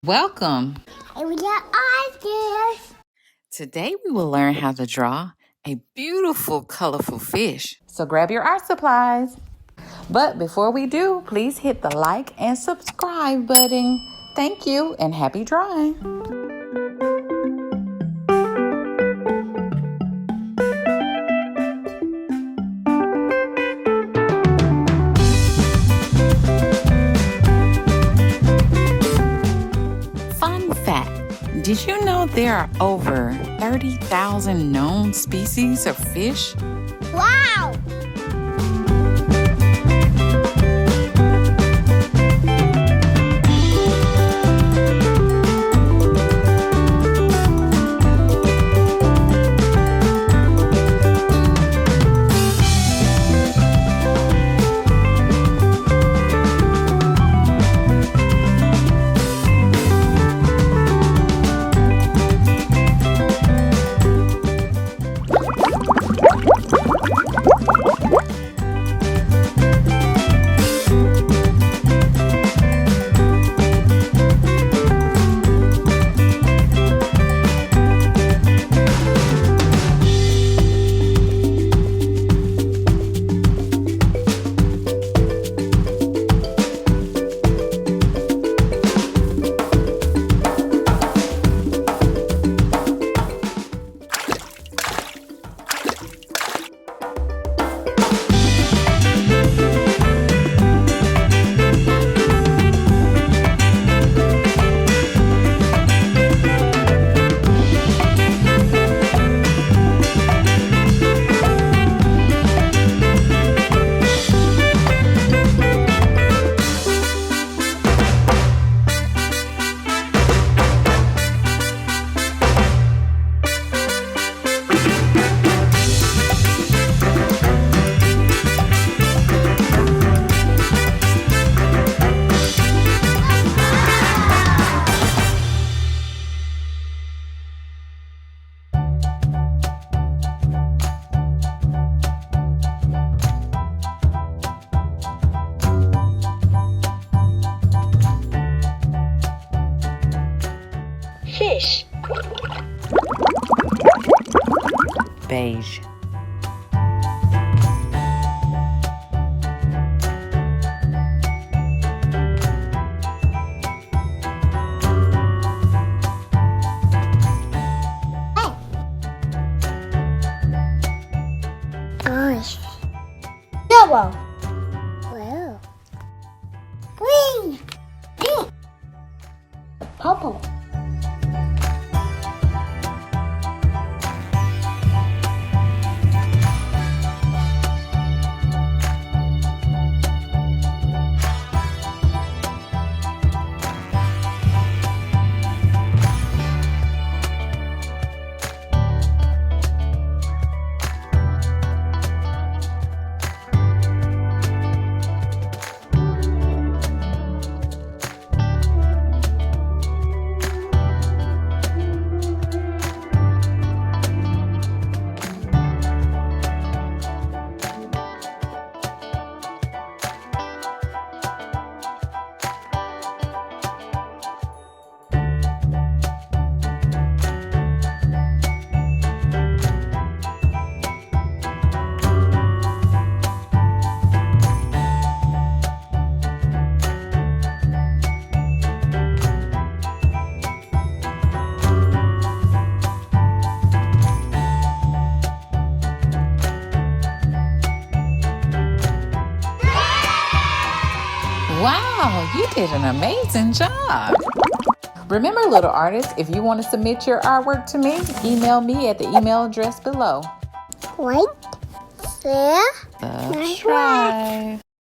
Welcome. We got ideas. Today we will learn how to draw a beautiful, colorful fish. So grab your art supplies. But before we do, please hit the like and subscribe button. Thank you and happy drawing. Fun fact. Did you know there are over 30,000 known species of fish? Wow! Fish. Beige. Orange. Yellow. Blue. Green. Pink. Purple. Wow, you did an amazing job. Remember, little artists, if you want to submit your artwork to me, email me at the email address below. Like, share, Subscribe.